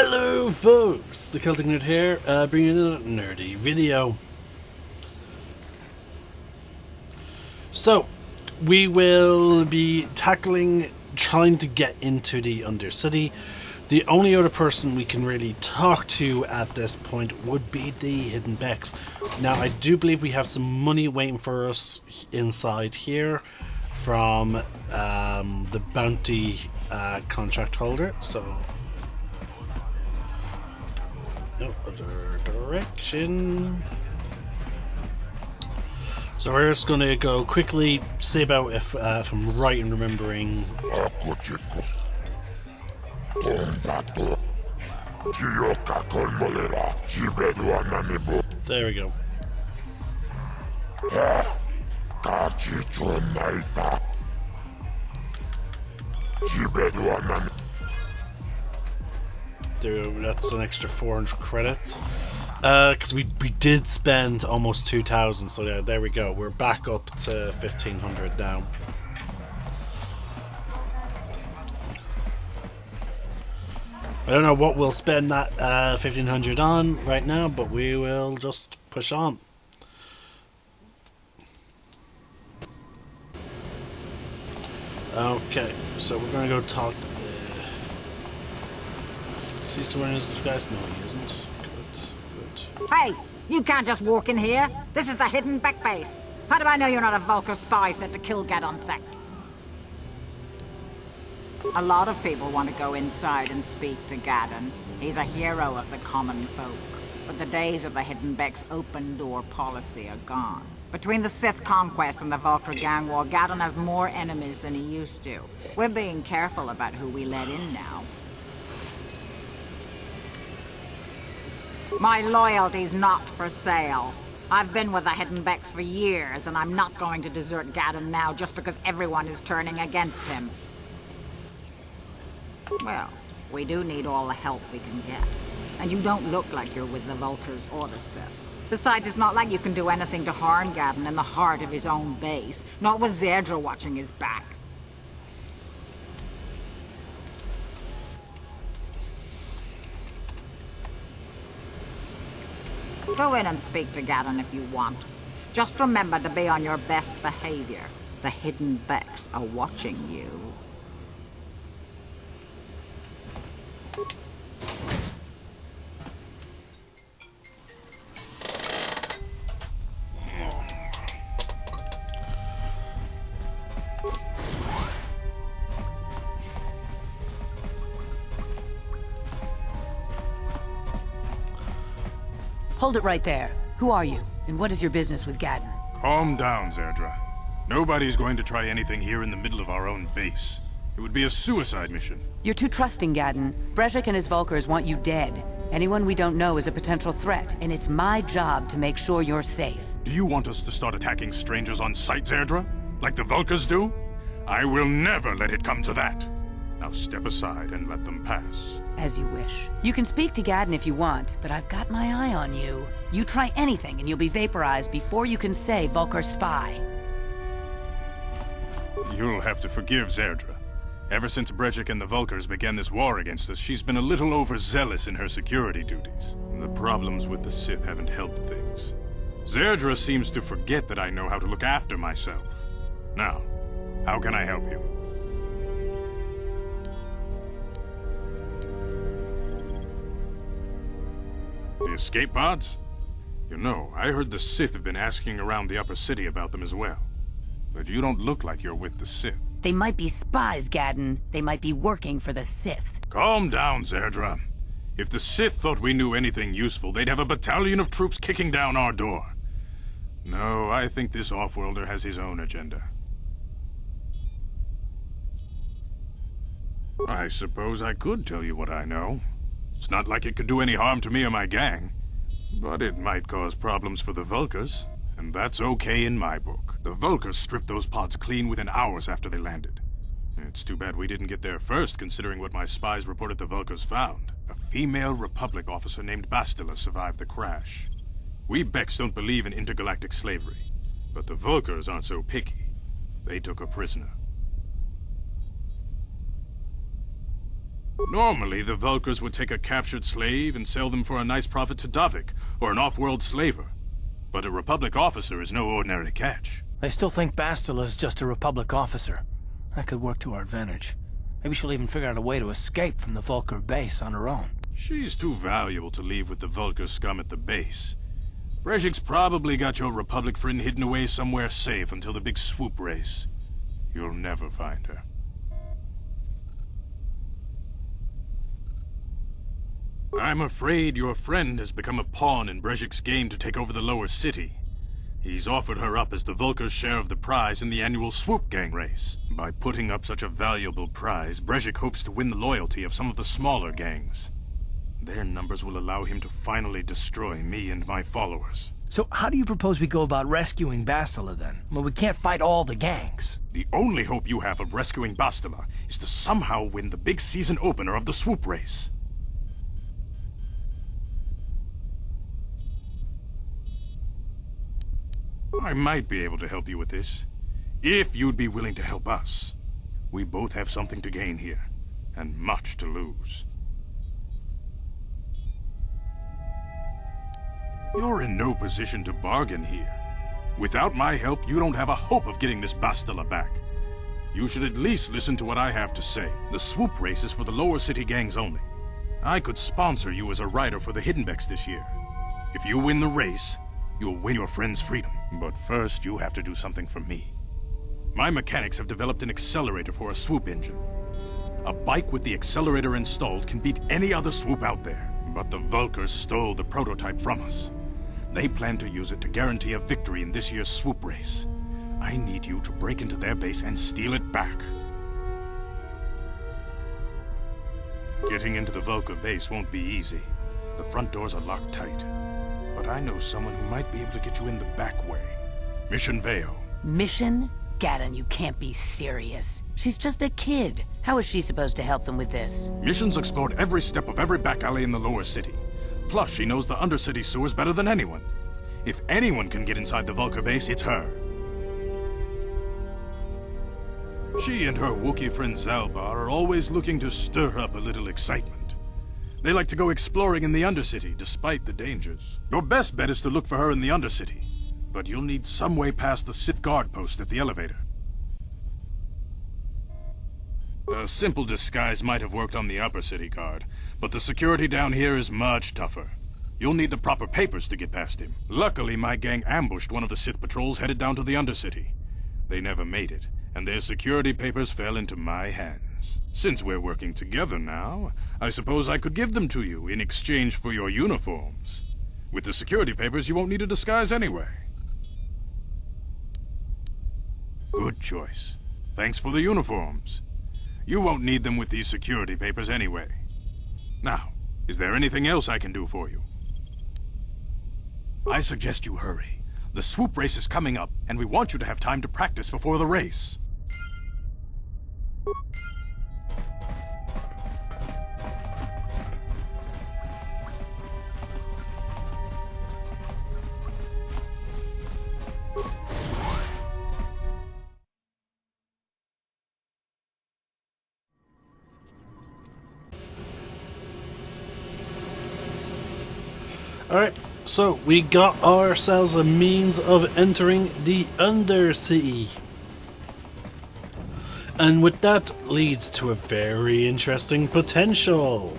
Hello folks, the Celtic Nerd here, bringing in a nerdy video. So, we will be trying to get into the Undercity. The only other person we can really talk to at this point would be the Hidden Becks. Now, I do believe we have some money waiting for us inside here from the bounty contract holder, so... No other direction. So we're just going to go quickly, see about if I'm right in remembering. There we go. That's an extra 400 credits. Because we did spend almost 2,000, so yeah, there we go. We're back up to 1,500 now. I don't know what we'll spend that 1,500 on right now, but we will just push on. Okay, so we're gonna go talk to the... Is he swearing his disguise? No, he isn't. Good. Hey, you can't just walk in here. This is the Hidden Beck base. How do I know you're not a Vulcar spy sent to kill Gadon Thek? A lot of people want to go inside and speak to Gadon. He's a hero of the common folk. But the days of the Hidden Beck's open door policy are gone. Between the Sith conquest and the Vulcar gang war, Gadon has more enemies than he used to. We're being careful about who we let in now. My loyalty's not for sale. I've been with the Hidden Becks for years, and I'm not going to desert Gadon now just because everyone is turning against him. Well, we do need all the help we can get. And you don't look like you're with the Vulcars or the Sith. Besides, it's not like you can do anything to harm Gadon in the heart of his own base. Not with Zerdra watching his back. Go in and speak to Gadon if you want. Just remember to be on your best behavior. The Hidden Becks are watching you. Hold it right there. Who are you? And what is your business with Gadon? Calm down, Zerdra. Nobody's going to try anything here in the middle of our own base. It would be a suicide mission. You're too trusting, Gadon. Brejik and his Vulcars want you dead. Anyone we don't know is a potential threat, and it's my job to make sure you're safe. Do you want us to start attacking strangers on sight, Zerdra? Like the Vulcars do? I will never let it come to that. Now step aside and let them pass. As you wish. You can speak to Gadon if you want, but I've got my eye on you. You try anything and you'll be vaporized before you can say Vulcar spy. You'll have to forgive Zerdra. Ever since Brejik and the Vulcars began this war against us, she's been a little overzealous in her security duties. The problems with the Sith haven't helped things. Zerdra seems to forget that I know how to look after myself. Now, how can I help you? The escape pods? You know, I heard the Sith have been asking around the upper city about them as well. But you don't look like you're with the Sith. They might be spies, Gadon. They might be working for the Sith. Calm down, Zerdra. If the Sith thought we knew anything useful, they'd have a battalion of troops kicking down our door. No, I think this off-worlder has his own agenda. I suppose I could tell you what I know. It's not like it could do any harm to me or my gang. But it might cause problems for the Vulcars, and that's okay in my book. The Vulcars stripped those pods clean within hours after they landed. It's too bad we didn't get there first, considering what my spies reported the Vulcars found. A female Republic officer named Bastila survived the crash. We Becks don't believe in intergalactic slavery, but the Vulcars aren't so picky. They took her prisoner. Normally, the Vulkars would take a captured slave and sell them for a nice profit to Davik, or an off-world slaver. But a Republic officer is no ordinary catch. I still think Bastila's just a Republic officer. That could work to our advantage. Maybe she'll even figure out a way to escape from the Vulkar base on her own. She's too valuable to leave with the Vulkar scum at the base. Brejik's probably got your Republic friend hidden away somewhere safe until the big swoop race. You'll never find her. I'm afraid your friend has become a pawn in Brejik's game to take over the lower city. He's offered her up as the Vulkar's share of the prize in the annual swoop gang race. By putting up such a valuable prize, Brejik hopes to win the loyalty of some of the smaller gangs. Their numbers will allow him to finally destroy me and my followers. So how do you propose we go about rescuing Bastila then? Well, we can't fight all the gangs. The only hope you have of rescuing Bastila is to somehow win the big season opener of the swoop race. I might be able to help you with this, if you'd be willing to help us. We both have something to gain here, and much to lose. You're in no position to bargain here. Without my help, you don't have a hope of getting this Bastila back. You should at least listen to what I have to say. The swoop race is for the lower city gangs only. I could sponsor you as a rider for the Hiddenbecks this year. If you win the race, you'll win your friend's freedom. But first, you have to do something for me. My mechanics have developed an accelerator for a swoop engine. A bike with the accelerator installed can beat any other swoop out there. But the Vulkars stole the prototype from us. They plan to use it to guarantee a victory in this year's swoop race. I need you to break into their base and steal it back. Getting into the Vulkar base won't be easy. The front doors are locked tight. But I know someone who might be able to get you in the back way. Mission Veo. Mission? Gadon, you can't be serious. She's just a kid. How is she supposed to help them with this? Mission's explored every step of every back alley in the lower city. Plus, she knows the undercity sewers better than anyone. If anyone can get inside the Vulkar base, it's her. She and her Wookiee friend Zalbar are always looking to stir up a little excitement. They like to go exploring in the Undercity, despite the dangers. Your best bet is to look for her in the Undercity, but you'll need some way past the Sith guard post at the elevator. A simple disguise might have worked on the Upper City guard, but the security down here is much tougher. You'll need the proper papers to get past him. Luckily, my gang ambushed one of the Sith patrols headed down to the Undercity. They never made it, and their security papers fell into my hands. Since we're working together now, I suppose I could give them to you in exchange for your uniforms. With the security papers, you won't need a disguise anyway. Good choice. Thanks for the uniforms. You won't need them with these security papers anyway. Now, is there anything else I can do for you? I suggest you hurry. The swoop race is coming up, and we want you to have time to practice before the race. Alright, so we got ourselves a means of entering the Undercity. And with that leads to a very interesting potential.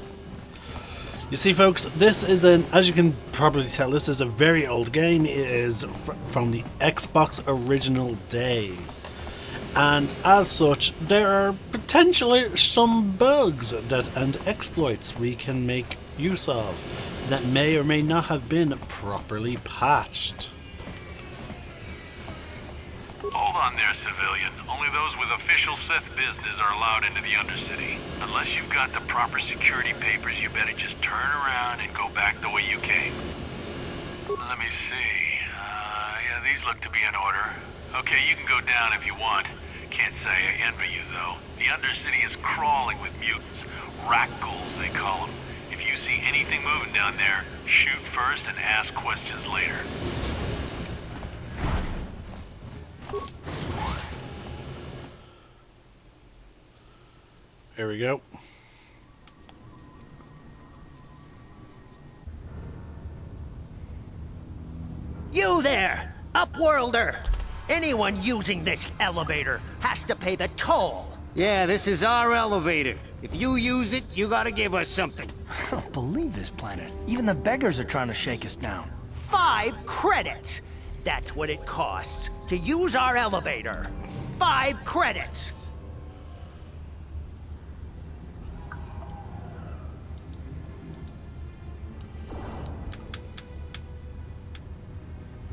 You see folks, this is as you can probably tell, this is a very old game. It is from the Xbox original days. And as such, there are potentially some bugs and exploits we can make use of that may or may not have been properly patched. Hold on there, civilian. Only those with official Sith business are allowed into the Undercity. Unless you've got the proper security papers, you better just turn around and go back the way you came. Let me see. Yeah, these look to be in order. Okay, you can go down if you want. Can't say I envy you, though. The Undercity is crawling with mutants. Rakghouls, they call them. If you see anything moving down there, shoot first and ask questions later. There we go. You there, Upworlder! Anyone using this elevator has to pay the toll. Yeah, this is our elevator. If you use it, you gotta give us something. I don't believe this planet. Even the beggars are trying to shake us down. 5 credits! That's what it costs to use our elevator. 5 credits!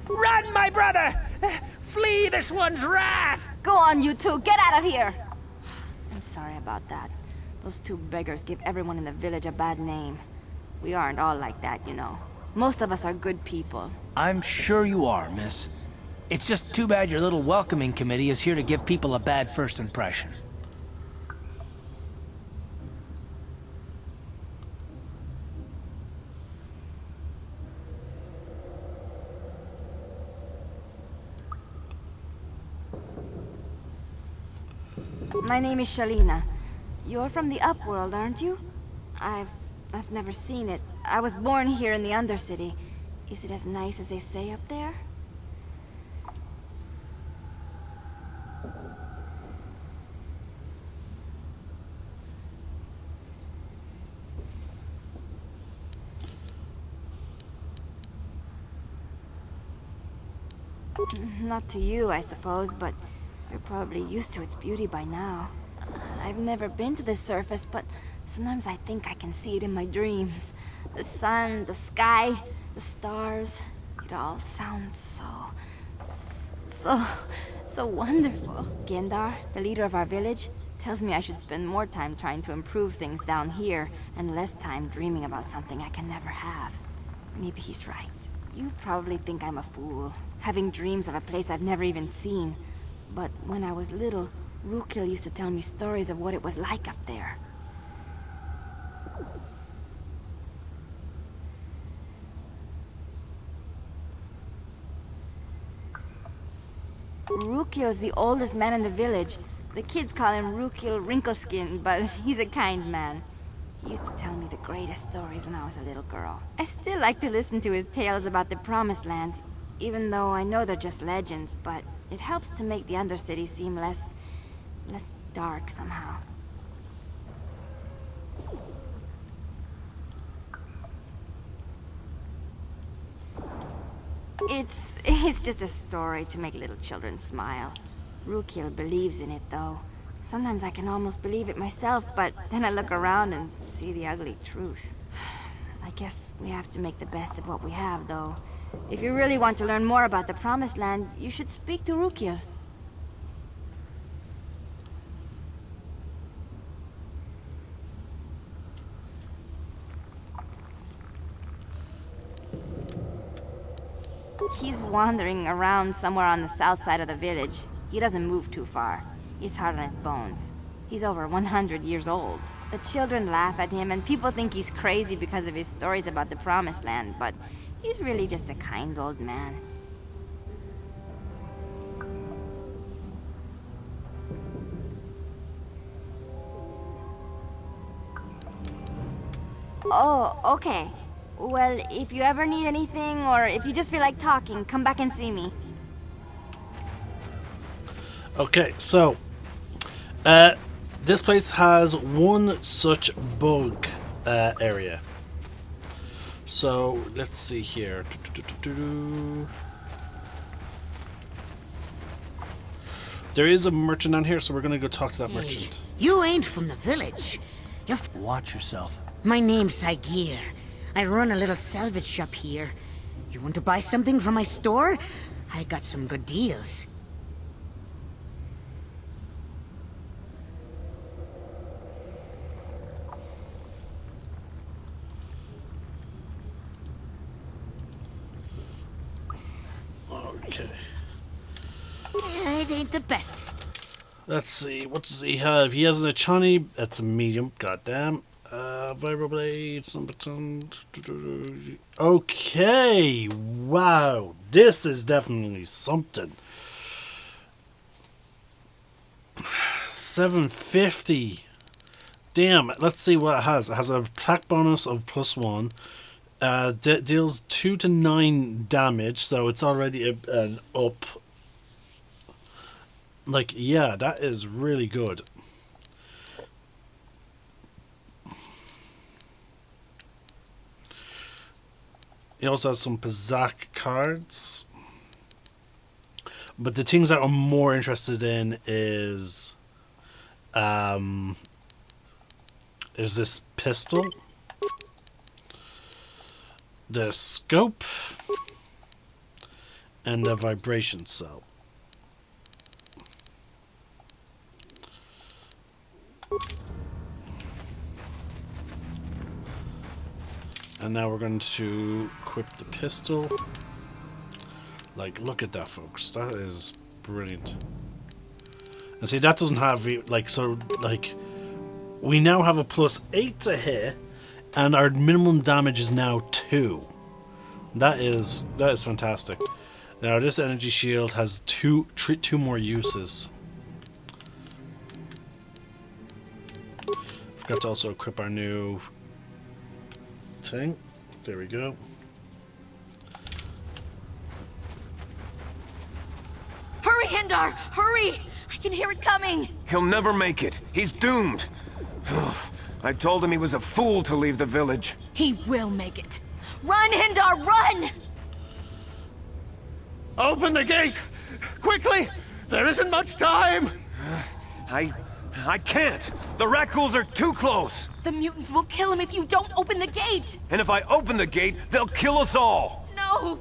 Run, my brother! Flee this one's wrath! Go on, you two. Get out of here! I'm sorry about that. Those 2 beggars give everyone in the village a bad name. We aren't all like that, you know. Most of us are good people. I'm sure you are, miss. It's just too bad your little welcoming committee is here to give people a bad first impression. My name is Shalina. You're from the Upworld, aren't you? I've never seen it. I was born here in the Undercity. Is it as nice as they say up there? Not to you, I suppose, but you're probably used to its beauty by now. I've never been to the surface, but sometimes I think I can see it in my dreams. The sun, the sky, the stars. It all sounds so wonderful. Gendar, the leader of our village, tells me I should spend more time trying to improve things down here and less time dreaming about something I can never have. Maybe he's right. You probably think I'm a fool, having dreams of a place I've never even seen. But when I was little, Rakghouls used to tell me stories of what it was like up there. Rakghouls the oldest man in the village. The kids call him Rakghoul Wrinkleskin, but he's a kind man. He used to tell me the greatest stories when I was a little girl. I still like to listen to his tales about the Promised Land, even though I know they're just legends, but it helps to make the Undercity seem less dark somehow. It's just a story to make little children smile. Rakghoul believes in it, though. Sometimes I can almost believe it myself, but then I look around and see the ugly truth. I guess we have to make the best of what we have, though. If you really want to learn more about the Promised Land, you should speak to Rakghoul. He's wandering around somewhere on the south side of the village. He doesn't move too far. He's hard on his bones. He's over 100 years old. The children laugh at him, and people think he's crazy because of his stories about the Promised Land, but he's really just a kind old man. Oh, okay. Well, if you ever need anything, or if you just feel like talking, come back and see me. Okay, so this place has one such bug area. So let's see here. There is a merchant down here, so we're gonna go talk to that merchant. You ain't from the village. Watch yourself. My name's Saigir. I run a little salvage shop here. You want to buy something from my store? I got some good deals. Okay. It ain't the best. Let's see, what does he have? He has an Achani, that's a medium, goddamn. Vibroblade, some button. Okay, wow, this is definitely something. 750. Damn, let's see what it has. It has an attack bonus of +1. Deals 2 to 9 damage, so it's already an up. Like, yeah, that is really good. He also has some Pazak cards. But the things that I'm more interested in is this pistol, the scope, and the vibration cell. And now we're going to equip the pistol. Like, look at that, folks. That is brilliant. And see, that doesn't have, like, so, like, we now have a +8 to hit, and our minimum damage is now 2. That is fantastic. Now, this energy shield has two more uses. Forgot to also equip our new thing. There we go. Hurry, Hindar! Hurry! I can hear it coming! He'll never make it. He's doomed. I told him he was a fool to leave the village. He will make it. Run, Hindar, run! Open the gate! Quickly! There isn't much time! I can't. The Rakghouls are too close. The mutants will kill him if you don't open the gate! And if I open the gate, they'll kill us all. No!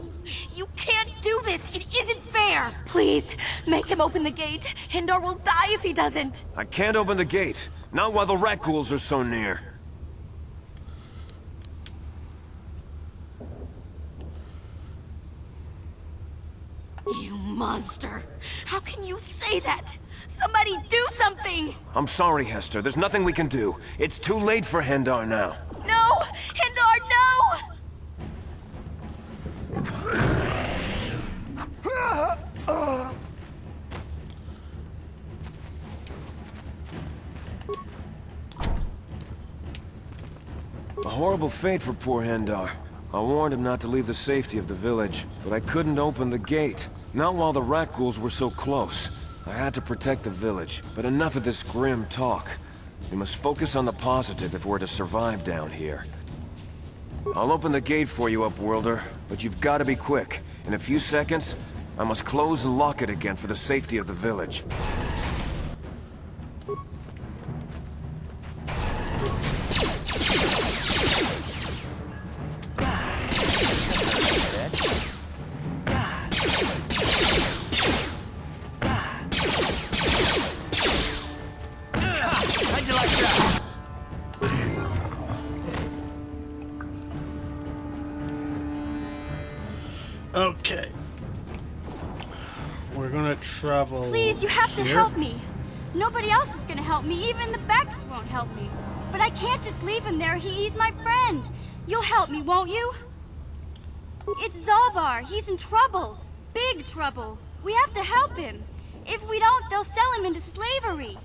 You can't do this! It isn't fair! Please, make him open the gate. Hindar will die if he doesn't. I can't open the gate. Not while the Rakghouls are so near. You monster! How can you say that? Somebody do something! I'm sorry, Hester. There's nothing we can do. It's too late for Hendar now. No! Hindar, no! A horrible fate for poor Hendar. I warned him not to leave the safety of the village, but I couldn't open the gate. Not while the Rakghouls were so close. I had to protect the village, but enough of this grim talk. We must focus on the positive if we're to survive down here. I'll open the gate for you, Upworlder, but you've got to be quick. In a few seconds, I must close and lock it again for the safety of the village. How'd you like that? Okay. We're gonna travel. Please, you have to here. help me. Nobody else is gonna help me. Even the Becks won't help me. But I can't just leave him there. He's my friend. You'll help me, won't you? It's Zalbar. He's in trouble. Big trouble. We have to help him. If we don't, they'll sell him into slavery.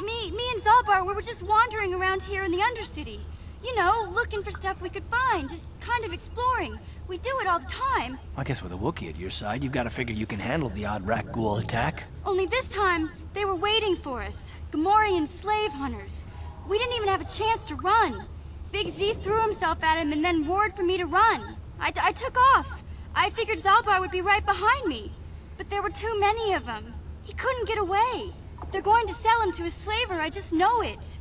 Me and Zalbar, we were just wandering around here in the Undercity. You know, looking for stuff we could find, just kind of exploring. We do it all the time. I guess with a Wookiee at your side, you've got to figure you can handle the odd Rakghoul attack. Only this time, they were waiting for us. Gamorrean slave hunters. We didn't even have a chance to run. Big Z threw himself at him and then roared for me to run. I took off. I figured Zalbar would be right behind me. But there were too many of them. He couldn't get away. They're going to sell him to a slaver, I just know it.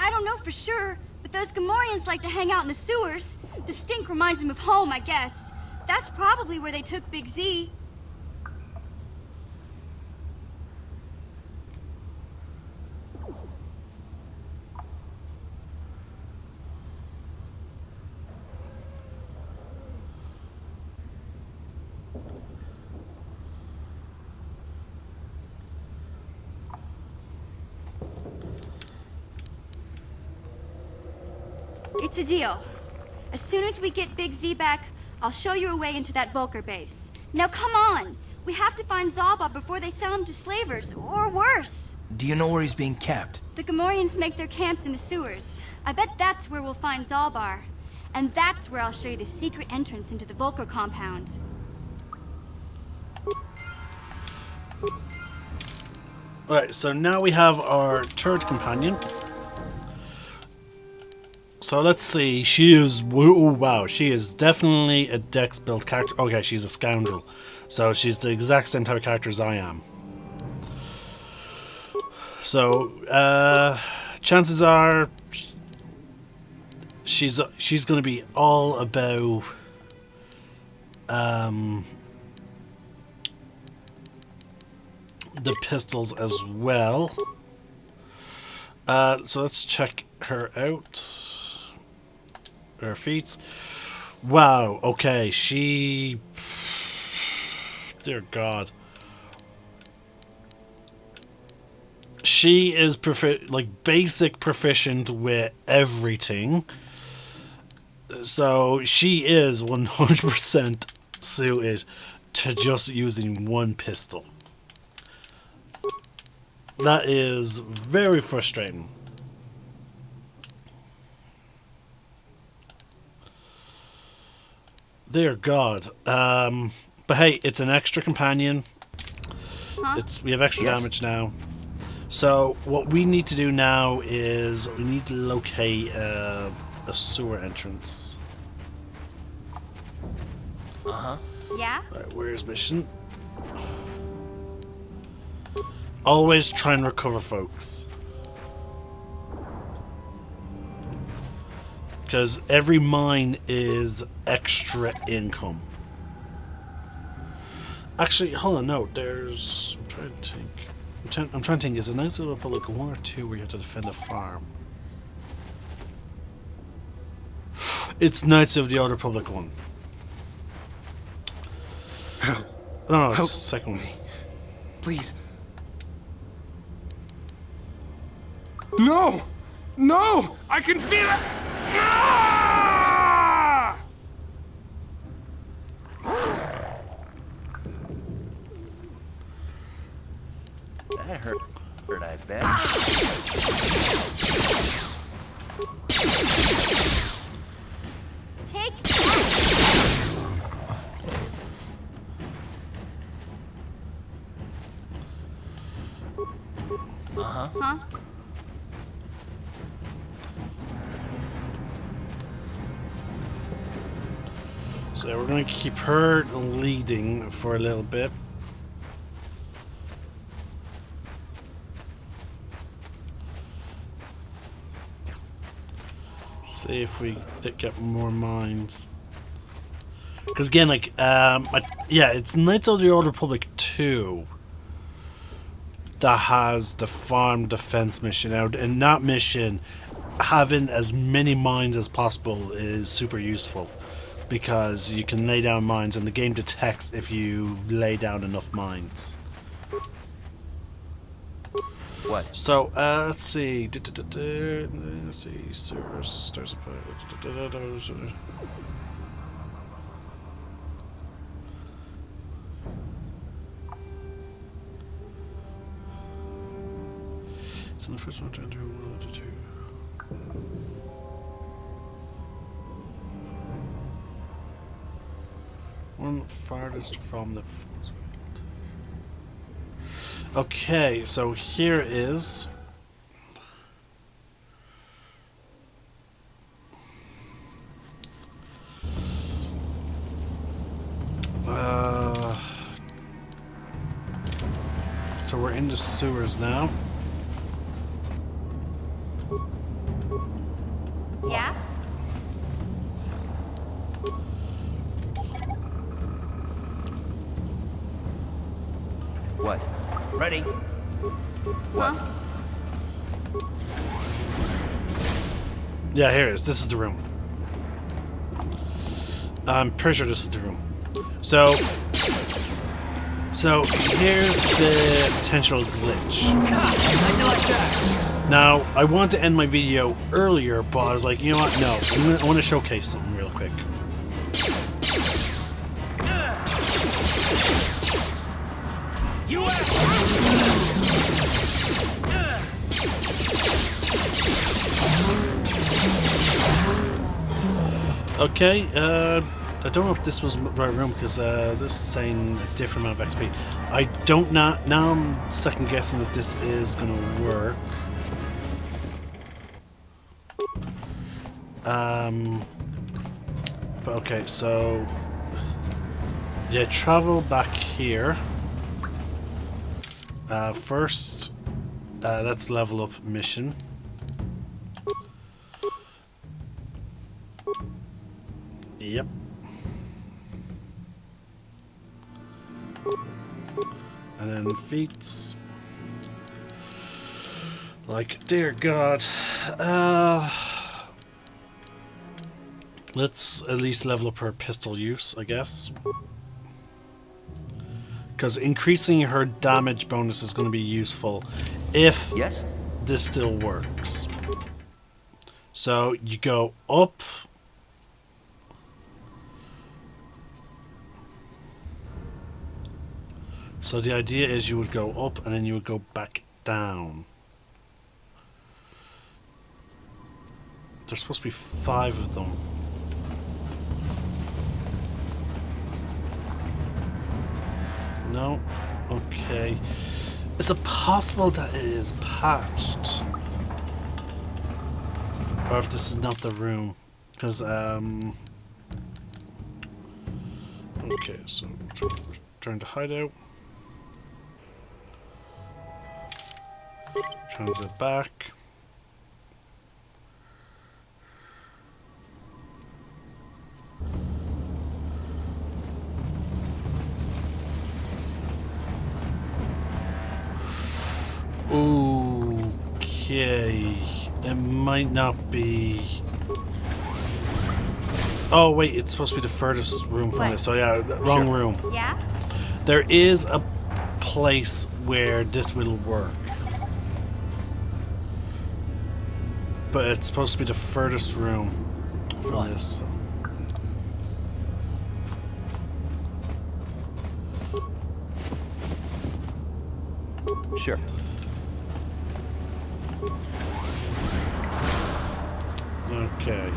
I don't know for sure, but those Gamorreans like to hang out in the sewers. The stink reminds them of home, I guess. That's probably where they took Big Z. It's a deal. As soon as we get Big Z back, I'll show you a way into that Vulcar base. Now come on! We have to find Zalba before they sell him to slavers, or worse. Do you know where he's being kept? The Gamorreans make their camps in the sewers. I bet that's where we'll find Zalbar. And that's where I'll show you the secret entrance into the Vulcar compound. Alright, so now we have our third companion. So let's see, she is, oh wow, she is definitely a Dex-built character. Okay, she's a scoundrel. So she's the exact same type of character as I am. So, chances are she's going to be all about the pistols as well. So let's check her out. Her feats. Wow, okay, she... Dear God. She is basic proficient with everything. So she is 100% suited to just using one pistol. That is very frustrating. Dear God. But hey, it's an extra companion. Huh? We have extra damage now. So what we need to do now is we need to locate a sewer entrance. Uh-huh. Yeah? Right, where's mission? Always try and recover, folks. Because every mine is extra income. Actually, hold on, no, there's... I'm trying to think. I'm trying to think, is it Knights of the Republic 1 or 2 where you have to defend a farm? It's Knights of the Old Republic 1. No, it's the second one. Please. No! No! I can feel it! Ah! That hurt, I bet. Take Uh-huh. Huh? So we're going to keep her leading for a little bit. See if we get more mines. Because again, like, yeah, it's Knights of the Old Republic 2 that has the farm defense mission out, and that mission, having as many mines as possible is super useful. Because you can lay down mines and the game detects if you lay down enough mines. What? So, let's see. Let's see. Stars apart. So the first one to enter 1 to 2. One farthest from the force field. Okay, so here is so we're in the sewers now. Yeah? What? Ready? What? Yeah, here it is. This is the room. I'm pretty sure this is the room. So here's the potential glitch. I like that. Now, I wanted to end my video earlier, but I was like, you know what? No, I want to showcase something real quick. Okay, I don't know if this was the right room because this is saying a different amount of XP. I don't know. Now I'm second guessing that this is going to work. But okay, so yeah, travel back here. First, let's level up mission. Yep. And then feats. Like, dear God. Let's at least level up her pistol use, I guess. Because increasing her damage bonus is going to be useful if this still works. So you go up. So the idea is you would go up and then you would go back down. There's supposed to be 5 of them. No? Okay. Is it possible that it is patched? Or if this is not the room? Because, okay, so return to hideout. Transit back. Okay, it might not be. Oh wait, it's supposed to be the furthest room from this. So yeah, wrong room. Yeah? There is a place where this will work, but it's supposed to be the furthest room from this. Sure. Okay.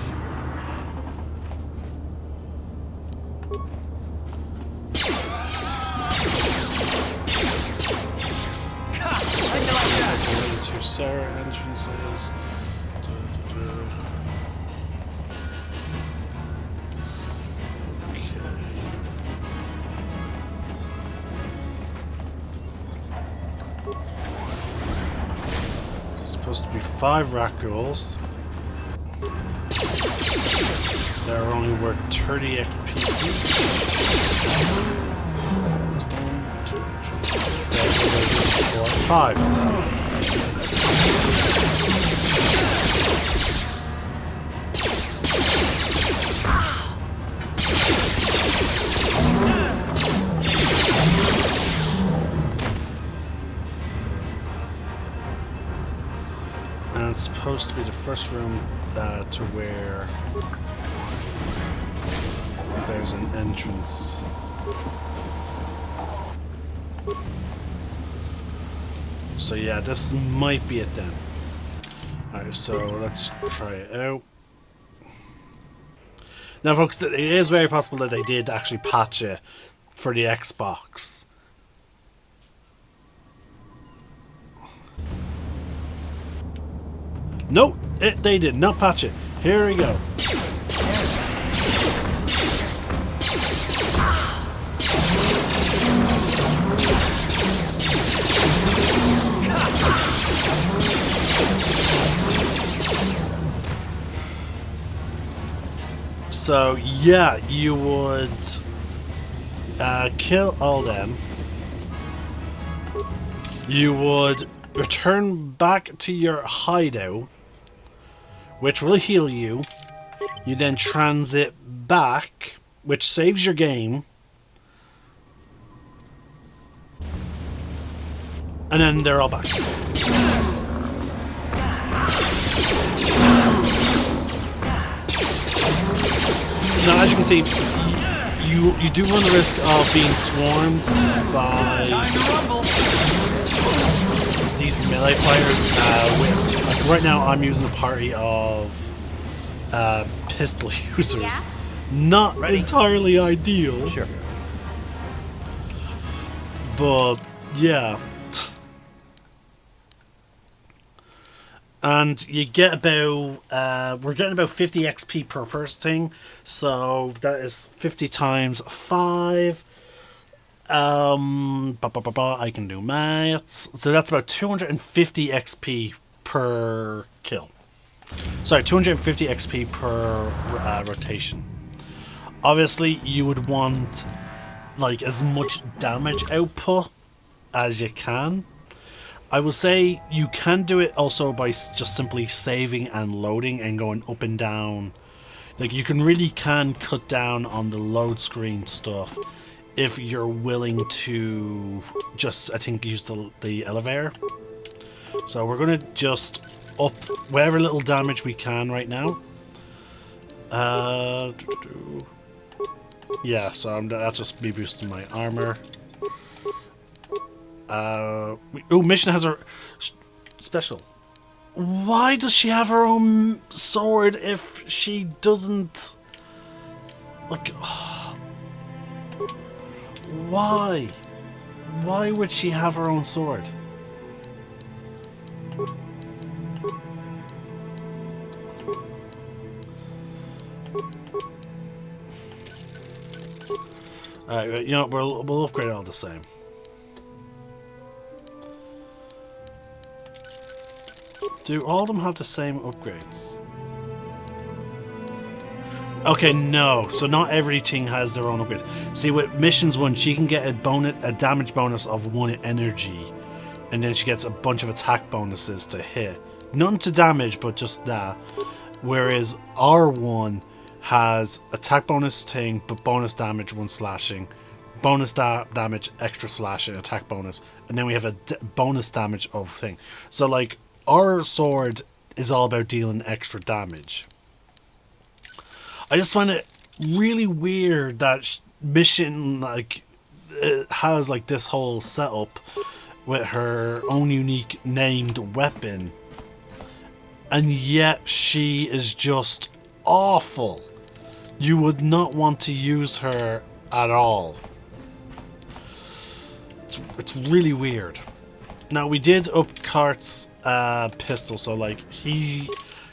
To Sarah entrances. There's supposed to be 5 Rakghouls. They're only worth 30 XP each. 5. And it's supposed to be the first room to where there's an entrance. So yeah, this might be it then. Alright, so let's try it out. Now folks, it is very possible that they did actually patch it for the Xbox. Nope, they did not patch it. Here we go. So yeah, you would kill all them. You would return back to your hideout, which will heal you. You then transit back, which saves your game. And then they're all back. now, as you can see, you do run the risk of being swarmed by these melee fighters. Like right now, I'm using a party of pistol users. Yeah? Not entirely ideal. Sure. But yeah. And you get about we're getting about 50 XP per person thing, so that is 50 times 5. I can do maths. So that's about 250 XP per kill. Sorry, 250 XP per rotation. Obviously, you would want like as much damage output as you can. I will say you can do it also by just simply saving and loading and going up and down. Like you really can cut down on the load screen stuff if you're willing to just, I think, use the elevator. So we're going to just up whatever little damage we can right now. Yeah, so that's just me boosting my armor. Mission has her special. Why does she have her own sword if she doesn't? Like, why? Why would she have her own sword? Alright, you know, we'll upgrade it all the same. Do all of them have the same upgrades? Okay, no. So not everything has their own upgrades. See, with missions 1, she can get a damage bonus of 1 energy, and then she gets a bunch of attack bonuses to hit. None to damage, but just that. Whereas R1 has attack bonus thing, but bonus damage 1 slashing, bonus damage, extra slashing, attack bonus, and then we have a bonus damage of thing. So like, our sword is all about dealing extra damage. I just find it really weird that Mission like has like this whole setup with her own unique named weapon, and yet she is just awful. You would not want to use her at all. It's really weird. Now we did up Kart's pistol, so like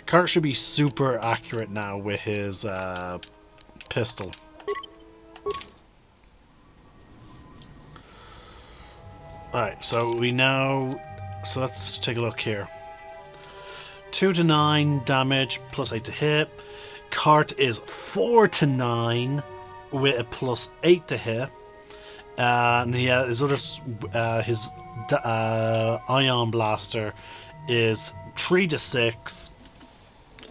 Kart should be super accurate now with his pistol. Alright, so let's take a look here. 2 to 9 damage, plus 8 to hit. Kart is 4 to 9 with a plus 8 to hit. And his ion blaster is 3 to 6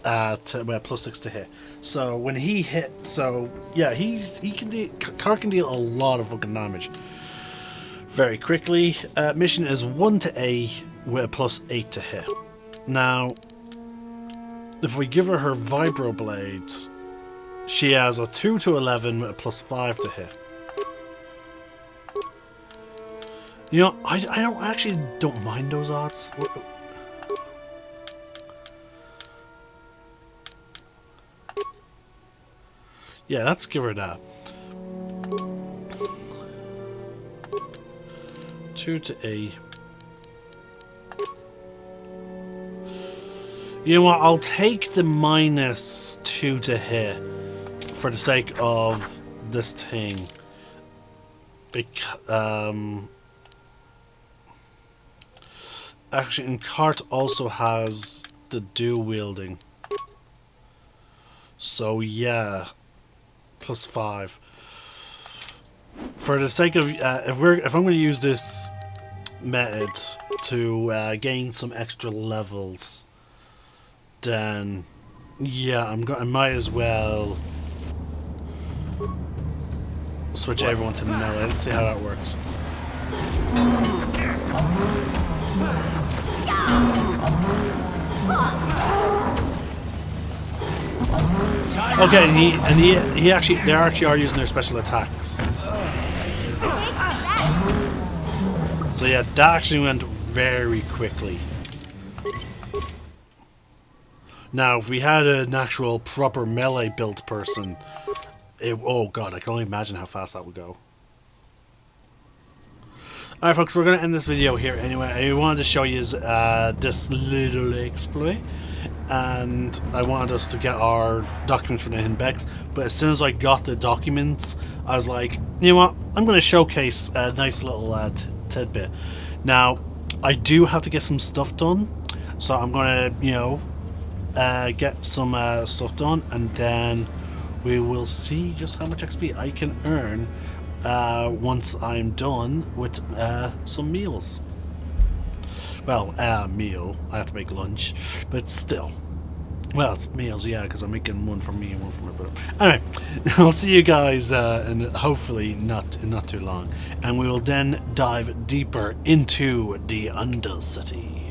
plus 6 to hit. So when he hit, so yeah, Kart can deal a lot of fucking damage very quickly. Mission is 1 to 8 with a plus 8 to hit. Now, if we give her Vibro Blade, she has a 2 to 11 with a plus 5 to hit. You know, I actually don't mind those odds. Yeah, let's give her that. 2 to 8. You know what? I'll take the minus 2 to hit for the sake of this thing. Actually, and Kart also has the dual wielding. So yeah, plus 5. For the sake of if I'm going to use this method to gain some extra levels, then yeah, I might as well switch everyone to melee. Let's see how that works. Okay, he actually, they actually are using their special attacks. So yeah, that actually went very quickly. Now, if we had an actual proper melee built person, oh god, I can only imagine how fast that would go. Alright folks, we're going to end this video here anyway. I wanted to show you this little exploit, and I wanted us to get our documents from the hidden Bex, but as soon as I got the documents, I was like, you know what, I'm going to showcase a nice little tidbit. Now, I do have to get some stuff done, so I'm going to, you know, get some stuff done, and then we will see just how much XP I can earn once I'm done with some meals. Well, meal. I have to make lunch, but still. Well, it's meals, yeah, because I'm making one for me and one for my brother. Anyway, I'll see you guys, and hopefully not too long, and we will then dive deeper into the Undercity.